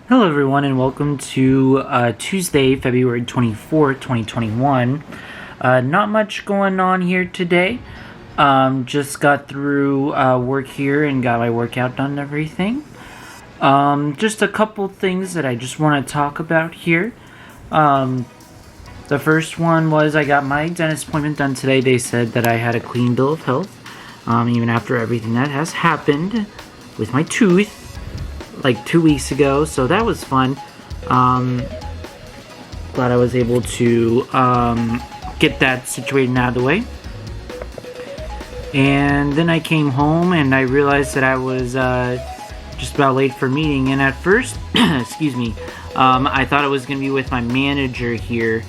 Hello everyone and welcome to Tuesday, February 24th, 2021. Not much going on here today. Just got through work here and got my workout done and everything. Just a couple things that I just want to talk about here. The first one was I got my dentist appointment done today. They said that I had a clean bill of health, even after everything that has happened with my tooth like 2 weeks ago, so that was fun. Glad I was able to get that situated out of the way. And then I came home and I realized that I was just about late for a meeting, and at first excuse me, I thought it was gonna be with my manager here,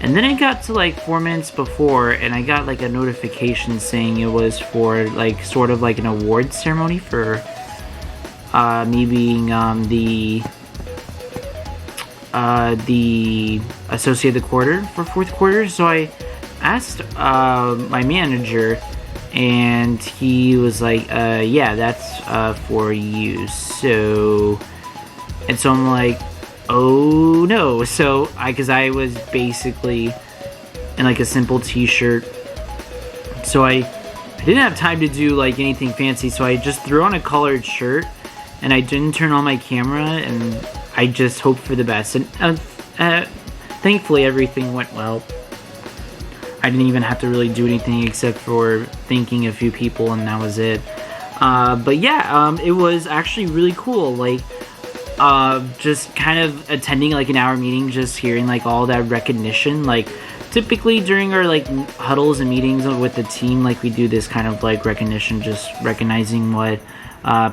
and then it got to like 4 minutes before and I got like a notification saying it was for like sort of like an award ceremony for me being the associate of the quarter for fourth quarter. So I asked my manager, and he was like, yeah, that's for you. So I'm like, oh no. So because I was basically in like a simple t-shirt, so I didn't have time to do like anything fancy, so I just threw on a collared shirt and I didn't turn on my camera, and I just hoped for the best. And thankfully everything went well. I didn't even have to really do anything except for thanking a few people, and that was it. But yeah, it was actually really cool. Like, just kind of attending like an hour meeting, just hearing like all that recognition. Like, typically during our like huddles and meetings with the team, like we do this kind of like recognition, just recognizing what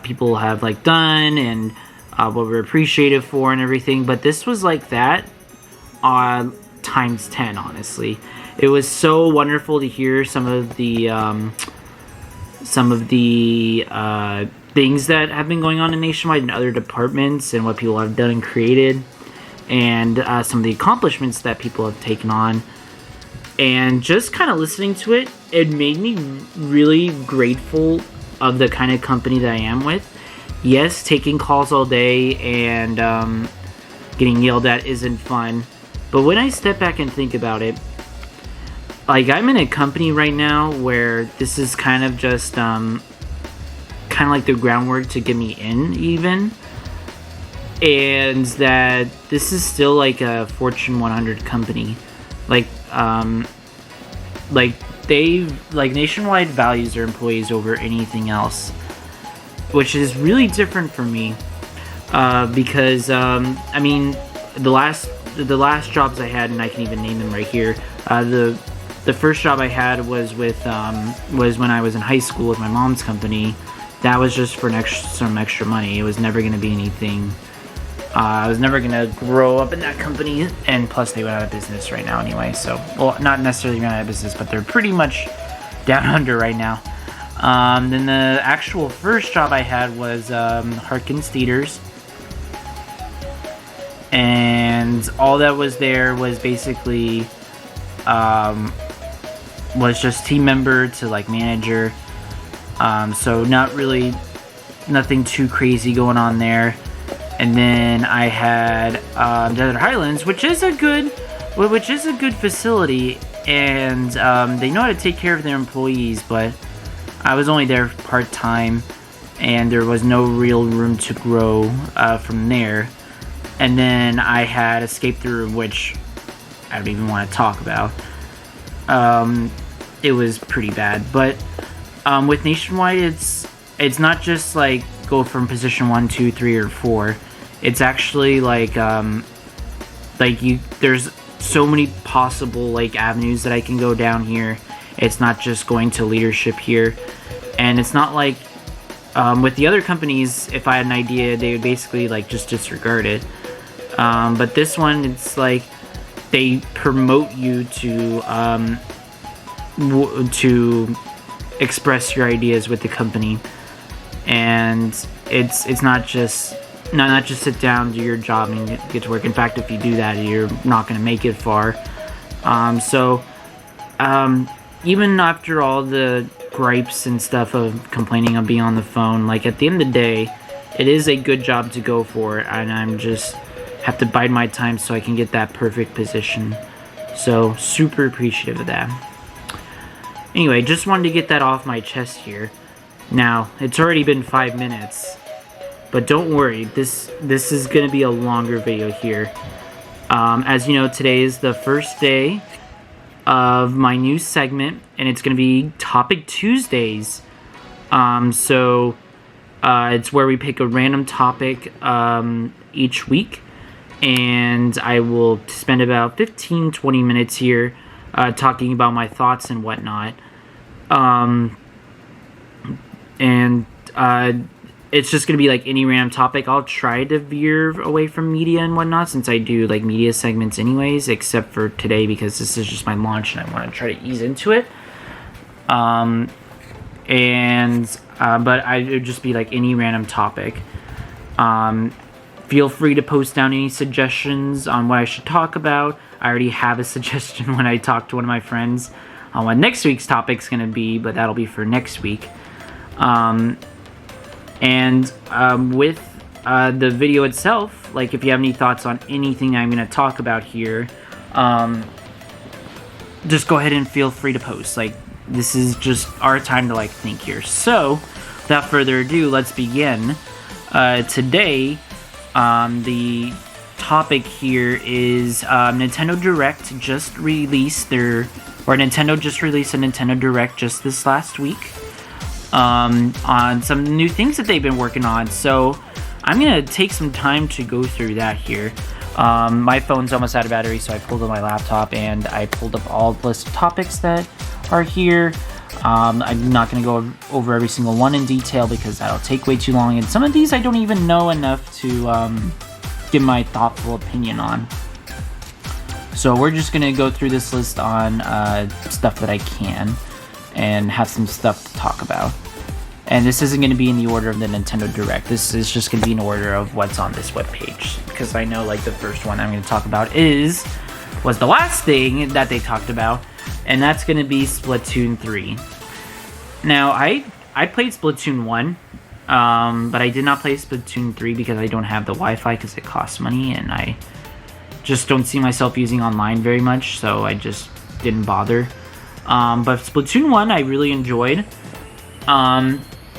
people have like done and what we're appreciative for and everything. But this was like that times 10. Honestly, it was so wonderful to hear some of the things that have been going on in Nationwide and other departments, and what people have done and created, and some of the accomplishments that people have taken on. And just kind of listening to it, it made me really grateful of the kind of company that I am with. Yes, taking calls all day and getting yelled at isn't fun, but when I step back and think about it, like, I'm in a company right now where this is kind of just kind of like the groundwork to get me in, even, and that this is still like a Fortune 100 company. Like Nationwide values their employees over anything else, which is really different for me, because I mean, the last jobs I had, and I can even name them right here. The first job I had was with was when I was in high school with my mom's company. That was just for some extra money. It was never going to be anything. I was never going to grow up in that company, and plus they went out of business right now anyway, so, well, not necessarily went out of business, but they're pretty much down under right now. Then the actual first job I had was Harkins Theaters, and all that was there was basically was just team member to like manager, so nothing too crazy going on there. And then I had Desert Highlands, which is a good facility, and they know how to take care of their employees. But I was only there part-time, and there was no real room to grow from there. And then I had Escape the Room, which I don't even want to talk about. It was pretty bad, but with Nationwide, it's not just like go from position 1, 2, 3, or 4. It's actually like there's so many possible like avenues that I can go down here. It's not just going to leadership here, and it's not like with the other companies, if I had an idea, they would basically like just disregard it. But this one, it's like they promote you to express your ideas with the company, and it's not just sit down, do your job, and get to work. In fact, if you do that, you're not going to make it far. Even after all the gripes and stuff of complaining of being on the phone, like, at the end of the day, it is a good job to go for, and I'm just have to bide my time so I can get that perfect position. So super appreciative of that. Anyway, just wanted to get that off my chest here. Now, it's already been 5 minutes, but don't worry, this is going to be a longer video here. As you know, today is the first day of my new segment, and it's going to be Topic Tuesdays. So it's where we pick a random topic each week, and I will spend about 15-20 minutes here talking about my thoughts and whatnot. It's just going to be like any random topic. I'll try to veer away from media and whatnot, since I do like media segments anyways, except for today because this is just my launch and I want to try to ease into it. But it would just be like any random topic. Feel free to post down any suggestions on what I should talk about. I already have a suggestion when I talked to one of my friends on what next week's topic's going to be, but that'll be for next week. With the video itself, like if you have any thoughts on anything I'm going to talk about here, just go ahead and feel free to post. Like, this is just our time to like think here. So, without further ado, let's begin. Today, the topic here is Nintendo Direct just released Nintendo just released a Nintendo Direct just this last week. On some new things that they've been working on, so I'm gonna take some time to go through that here. My phone's almost out of battery, so I pulled up my laptop and I pulled up all the list of topics that are here. I'm not gonna go over every single one in detail because that'll take way too long, and some of these I don't even know enough to give my thoughtful opinion on. So we're just gonna go through this list on stuff that I can, and have some stuff to talk about. And this isn't going to be in the order of the Nintendo Direct. This is just going to be in order of what's on this webpage, because I know like the first one I'm going to talk about was the last thing that they talked about, and that's going to be Splatoon 3. Now, I played Splatoon 1, but I did not play Splatoon 3 because I don't have the Wi-Fi because it costs money, and I just don't see myself using online very much, so I just didn't bother. But Splatoon 1 I really enjoyed,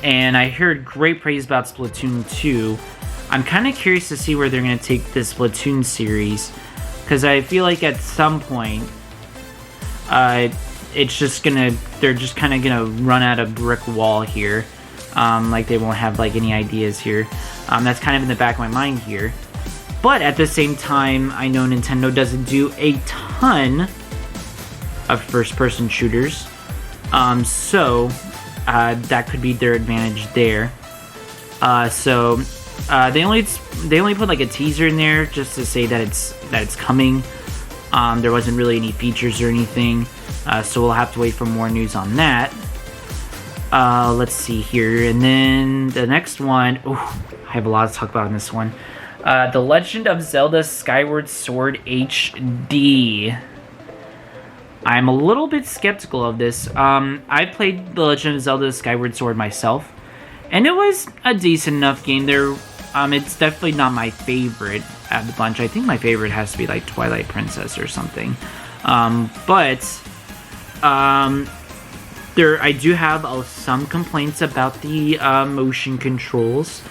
and I heard great praise about Splatoon 2. I'm kind of curious to see where they're going to take this Splatoon series, because I feel like at some point, they're just kind of gonna run out of brick wall here. Like they won't have like any ideas here. That's kind of in the back of my mind here. But at the same time, I know Nintendo doesn't do a ton of first-person shooters, so that could be their advantage there. They only put like a teaser in there just to say that it's coming. There wasn't really any features or anything, so we'll have to wait for more news on that. Let's see here, and then the next one. I have a lot to talk about in this one. The Legend of Zelda Skyward Sword HD. I'm a little bit skeptical of this. I played The Legend of Zelda Skyward Sword myself, and it was a decent enough game. It's definitely not my favorite out of the bunch. I think my favorite has to be like Twilight Princess or something. I do have some complaints about the motion controls,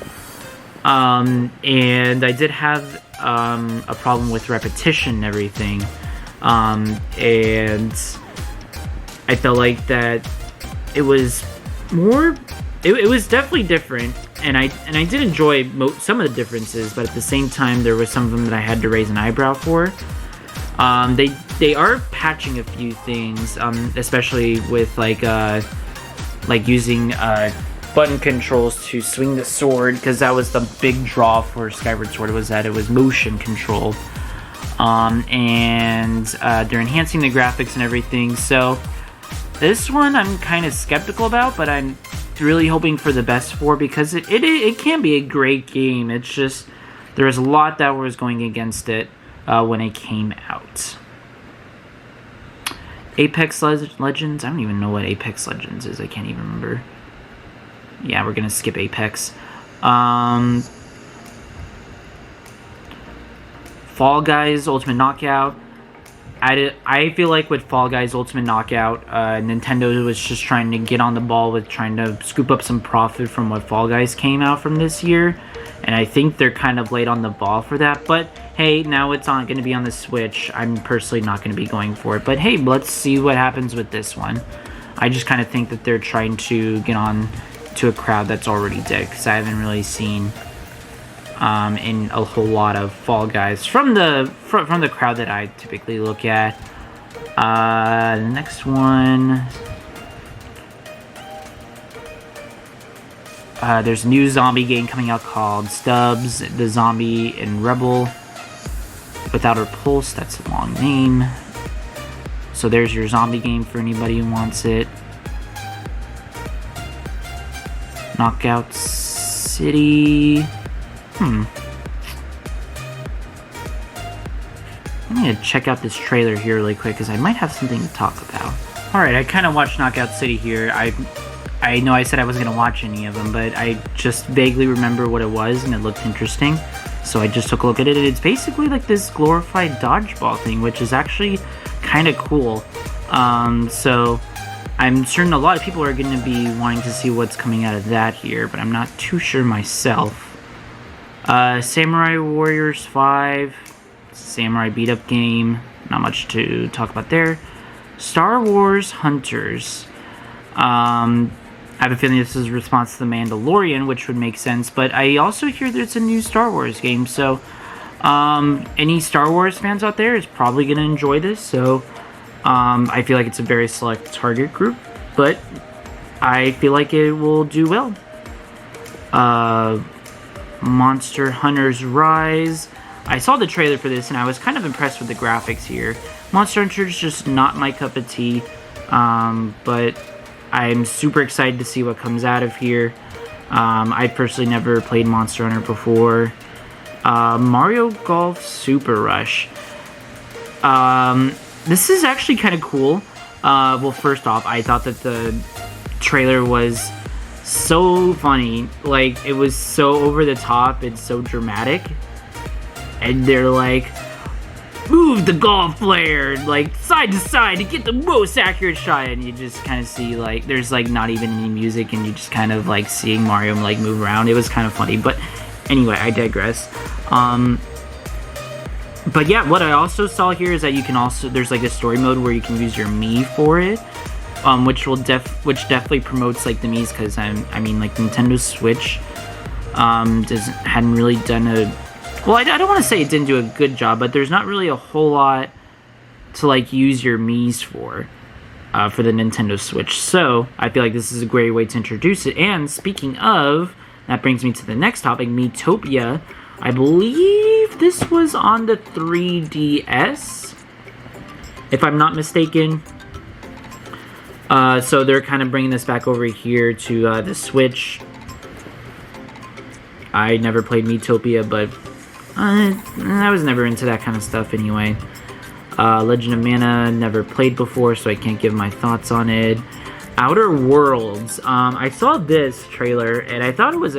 and I did have a problem with repetition and everything. And I felt like that it was more. It was definitely different, and I did enjoy some of the differences, but at the same time, there was some of them that I had to raise an eyebrow for. They are patching a few things, especially with like using button controls to swing the sword, because that was the big draw for Skyward Sword, was that it was motion controlled. And they're enhancing the graphics and everything, so this one I'm kind of skeptical about, but I'm really hoping for the best for, because it can be a great game. It's just there was a lot that was going against it when it came out. Apex Legends? I don't even know what Apex Legends is. I can't even remember. Yeah, we're gonna skip Apex. Fall Guys Ultimate Knockout. I feel like with Fall Guys Ultimate Knockout, Nintendo was just trying to get on the ball with trying to scoop up some profit from what Fall Guys came out from this year. And I think they're kind of late on the ball for that. But hey, now it's going to be on the Switch. I'm personally not going to be going for it. But hey, let's see what happens with this one. I just kind of think that they're trying to get on to a crowd that's already dead, because I haven't really seen in a whole lot of Fall Guys from the crowd that I typically look at. The next one, there's a new zombie game coming out called Stubbs, the Zombie and Rebel Without a Pulse. That's a long name. So there's your zombie game for anybody who wants it. Knockout City. I'm gonna check out this trailer here really quick, because I might have something to talk about. Alright, I kind of watched Knockout City here. I know I said I wasn't gonna watch any of them, but I just vaguely remember what it was, and it looked interesting. So I just took a look at it, and it's basically like this glorified dodgeball thing, which is actually kind of cool. So I'm certain a lot of people are going to be wanting to see what's coming out of that here, but I'm not too sure myself. Samurai Warriors 5, samurai beat-up game, not much to talk about there. Star Wars Hunters. I have a feeling this is a response to The Mandalorian, which would make sense, but I also hear there's a new Star Wars game, so any Star Wars fans out there is probably going to enjoy this, so I feel like it's a very select target group, but I feel like it will do well. Monster Hunter's Rise. I saw the trailer for this and I was kind of impressed with the graphics here. Monster Hunter's just not my cup of tea, but I'm super excited to see what comes out of here. I personally never played Monster Hunter before. Mario Golf Super Rush. This is actually kind of cool. Well, first off, I thought that the trailer was so funny. Like, it was so over the top and so dramatic. And they're like, move the golf player, like, side to side to get the most accurate shot. And you just kind of see, like, there's, like, not even any music. And you just kind of, like, seeing Mario, like, move around. It was kind of funny. But anyway, I digress. But yeah, what I also saw here is that you can also, there's like a story mode where you can use your Mii for it, which definitely promotes like the Mii's, because I mean like Nintendo Switch hadn't really done well, I don't want to say it didn't do a good job, but there's not really a whole lot to like use your Mii's for the Nintendo Switch. So I feel like this is a great way to introduce it. And speaking of, that brings me to the next topic, Mimitopia. I believe this was on the 3DS, if I'm not mistaken. So they're kind of bringing this back over here to the Switch. I never played Mimitopia, but I was never into that kind of stuff anyway. Legend of Mana, never played before, so I can't give my thoughts on it. Outer Worlds. I saw this trailer, and I thought it was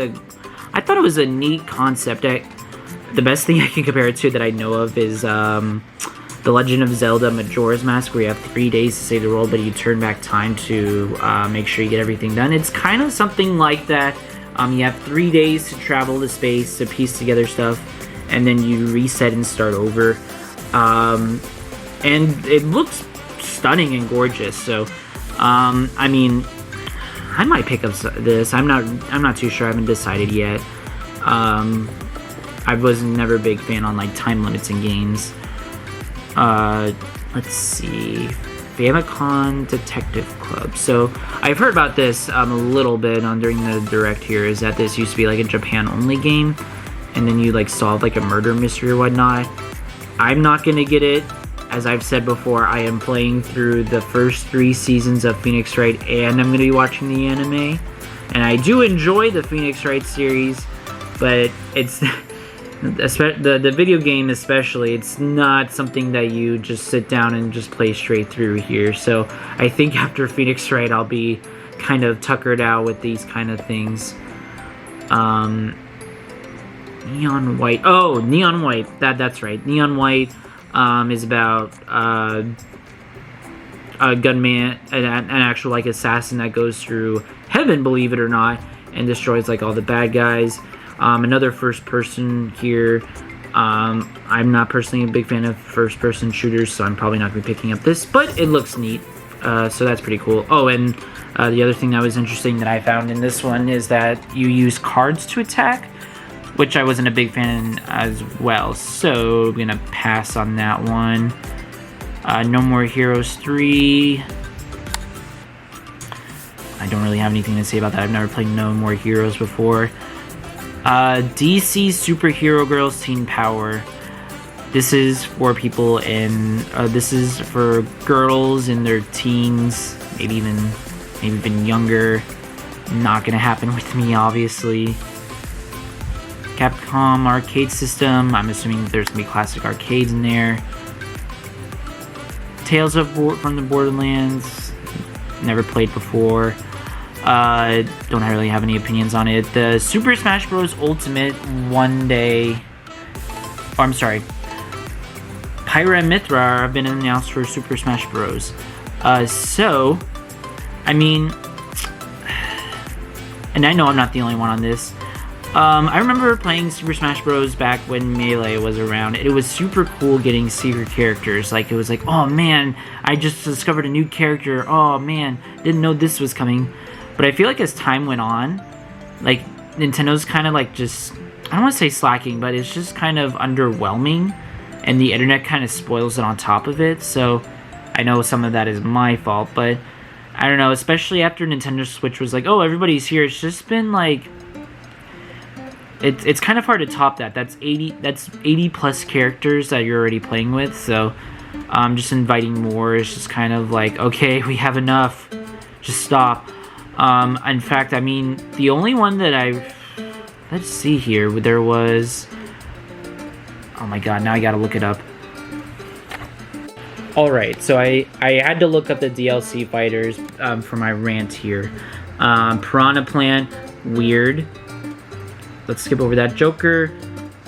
a neat concept. The best thing I can compare it to that I know of is The Legend of Zelda Majora's Mask, where you have 3 days to save the world, but you turn back time to make sure you get everything done. It's kind of something like that. You have 3 days to travel to space, to piece together stuff, and then you reset and start over. And it looks stunning and gorgeous, so I mean, I might pick up this. I'm not too sure. I haven't decided yet. I was never a big fan on like time limits in games. Let's see, Famicom Detective Club. So I've heard about this a little bit during the Direct here. Is that this used to be like a Japan only game, and then you like solve like a murder mystery or whatnot. I'm not gonna get it. As I've said before, I am playing through the first 3 seasons of Phoenix Wright, and I'm going to be watching the anime. And I do enjoy the Phoenix Wright series, but it's the video game especially, it's not something that you just sit down and just play straight through here. So I think after Phoenix Wright, I'll be kind of tuckered out with these kind of things. Neon White. Oh, Neon White. That's right. Neon White is about a gunman, an actual like assassin that goes through heaven, believe it or not, and destroys like all the bad guys. Another first person here. I'm not personally a big fan of first person shooters, so I'm probably not going to be picking up this, but it looks neat. So that's pretty cool. Oh, and the other thing that was interesting that I found in this one is that you use cards to attack, which I wasn't a big fan as well. So I'm gonna pass on that one. No More Heroes 3. I don't really have anything to say about that. I've never played No More Heroes before. DC Superhero Girls Teen Power. This is for people in, this is for girls in their teens, maybe even younger. Not gonna happen with me, obviously. Capcom arcade system. I'm assuming there's gonna be classic arcades in there. Tales from the Borderlands. Never played before. Don't really have any opinions on it. The Super Smash Bros. Ultimate one day. Oh, I'm sorry. Pyra and Mythra have been announced for Super Smash Bros. So, I mean, and I know I'm not the only one on this. I remember playing Super Smash Bros. Back when Melee was around. It was super cool getting secret characters. Like, it was like, oh man, I just discovered a new character. Oh man, didn't know this was coming. But I feel like as time went on, like, Nintendo's kind of like just, I don't want to say slacking, but it's just kind of underwhelming. And the internet kind of spoils it on top of it. So I know some of that is my fault, but I don't know, especially after Nintendo Switch was like, oh, everybody's here. It's just been like, it's kind of hard to top that. That's 80 plus characters that you're already playing with. So just inviting more is just kind of like, okay, we have enough. Just stop. In fact, I mean, the only one that let's see here, there was, oh my god, now I gotta look it up. Alright, so I had to look up the DLC fighters for my rant here. Piranha Plant, weird. Let's skip over that. Joker,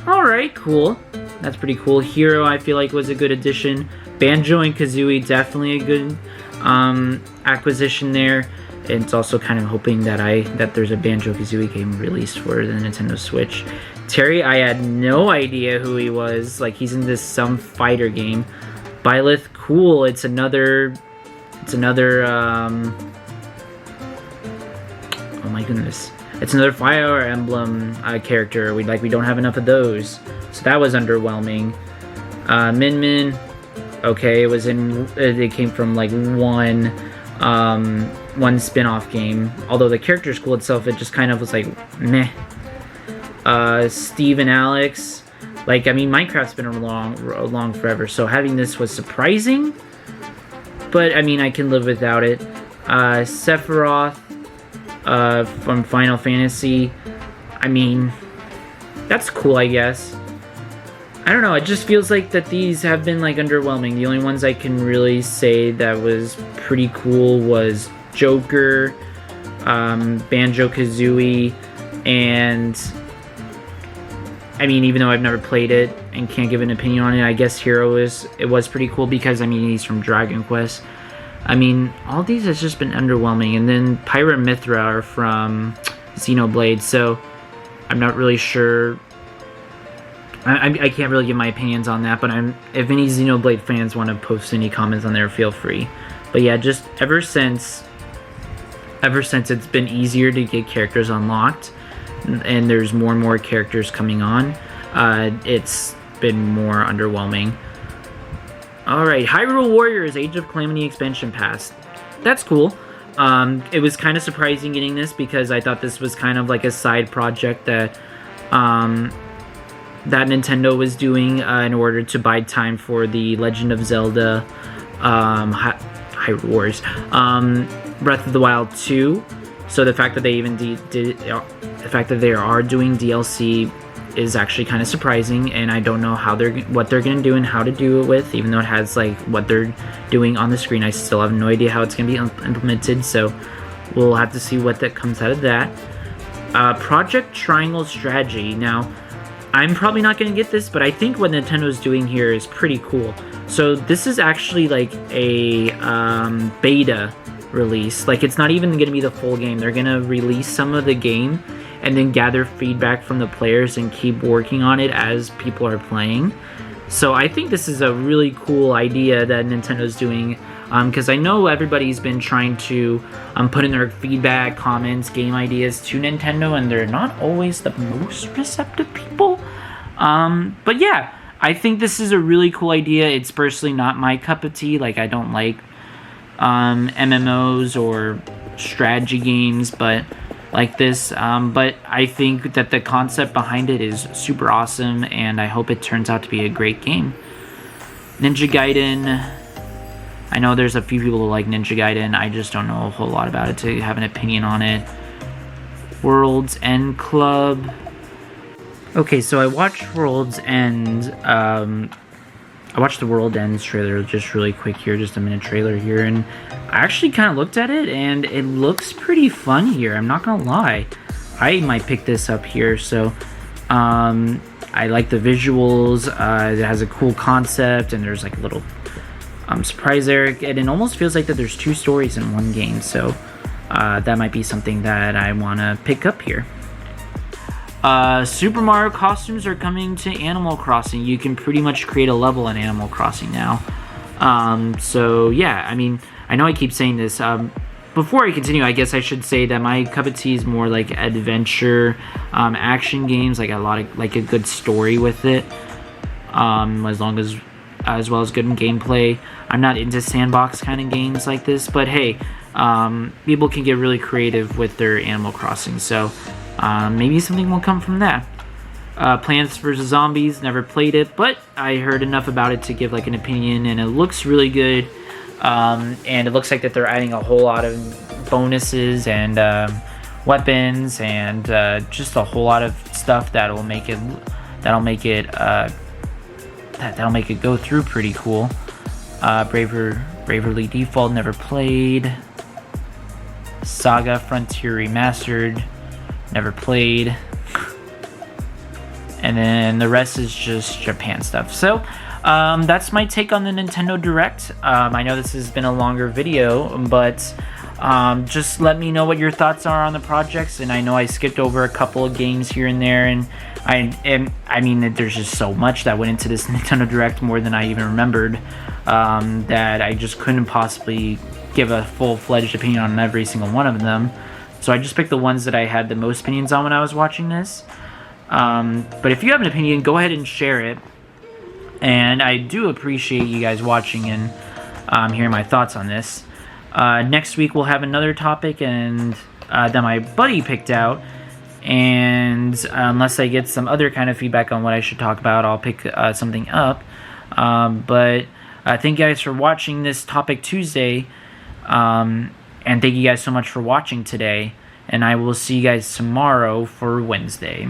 alright, cool. That's pretty cool. Hero, I feel like, was a good addition. Banjo and Kazooie, definitely a good acquisition there. And it's also kind of hoping that there's a Banjo-Kazooie game released for the Nintendo Switch. Terry, I had no idea who he was. Like, he's in this some fighter game. Byleth, cool. It's another oh my goodness. It's another Fire Emblem character. We don't have enough of those. So that was underwhelming. Min Min, okay, it came from like one spin-off game. Although the character school itself, it just kind of was like meh. Steve and Alex, like, I mean, Minecraft's been along forever, so having this was surprising, but I mean, I can live without it. Sephiroth from Final Fantasy, I mean, that's cool, I guess. I don't know, it just feels like that these have been like underwhelming. The only ones I can really say that was pretty cool was Joker, Banjo-Kazooie, and I mean, even though I've never played it and can't give an opinion on it, I guess Hero was pretty cool because, I mean, he's from Dragon Quest. I mean, all these has just been underwhelming. And then Pyra and Mythra are from Xenoblade, so I'm not really sure. I can't really give my opinions on that, but if any Xenoblade fans want to post any comments on there, feel free. But yeah, just ever since it's been easier to get characters unlocked, and there's more and more characters coming on, it's been more underwhelming. Alright, Hyrule Warriors Age of Calamity expansion pass. That's cool. It was kind of surprising getting this because I thought this was kind of like a side project that Nintendo was doing in order to buy time for the Legend of Zelda Hyrule Warriors, Breath of the Wild 2. So the fact that they even the fact that they are doing DLC is actually kind of surprising, and I don't know what they're gonna do and how to do it with. Even though it has like what they're doing on the screen, I still have no idea how it's gonna be implemented. So we'll have to see what that comes out of that. Project Triangle Strategy. Now, I'm probably not going to get this, but I think what Nintendo's doing here is pretty cool. So this is actually like a beta release. Like, it's not even going to be the full game. They're going to release some of the game and then gather feedback from the players and keep working on it as people are playing. So I think this is a really cool idea that Nintendo's doing, because I know everybody's been trying to put in their feedback, comments, game ideas to Nintendo, and they're not always the most receptive people. But yeah, I think this is a really cool idea. It's personally not my cup of tea. Like, I don't like MMOs or strategy games, but like this. But I think that the concept behind it is super awesome, and I hope it turns out to be a great game. Ninja Gaiden. I know there's a few people who like Ninja Gaiden. I just don't know a whole lot about it to have an opinion on it. World's End Club. Okay, so I watched World's End. I watched the World Ends trailer just really quick here, just a minute trailer here, and I actually kind of looked at it, and it looks pretty fun here. I'm not gonna lie. I might pick this up here, so I like the visuals. It has a cool concept, and there's like a little surprise there, and it almost feels like that there's two stories in one game, so that might be something that I want to pick up here. Super Mario costumes are coming to Animal Crossing. You can pretty much create a level in Animal Crossing now. So yeah, I mean, I know I keep saying this. Before I continue, I guess I should say that my cup of tea is more like adventure, action games, like a good story with it, as well as good gameplay. I'm not into sandbox kind of games like this, but hey, people can get really creative with their Animal Crossing, so maybe something will come from that. Plants vs. Zombies, never played it, but I heard enough about it to give like an opinion, and it looks really good. And it looks like that they're adding a whole lot of bonuses and weapons and just a whole lot of stuff that'll make it go through pretty cool. Bravely Default, never played. Saga Frontier Remastered, never played. And then the rest is just Japan stuff. So that's my take on the Nintendo Direct. I know this has been a longer video, but just let me know what your thoughts are on the projects. And I know I skipped over a couple of games here and there, and I mean, there's just so much that went into this Nintendo Direct, more than I even remembered, that I just couldn't possibly give a full-fledged opinion on every single one of them. So I just picked the ones that I had the most opinions on when I was watching this. But if you have an opinion, go ahead and share it. And I do appreciate you guys watching and hearing my thoughts on this. Next week we'll have another topic and that my buddy picked out. And unless I get some other kind of feedback on what I should talk about, I'll pick something up. But thank you guys for watching this Topic Tuesday. And thank you guys so much for watching today. And I will see you guys tomorrow for Wednesday.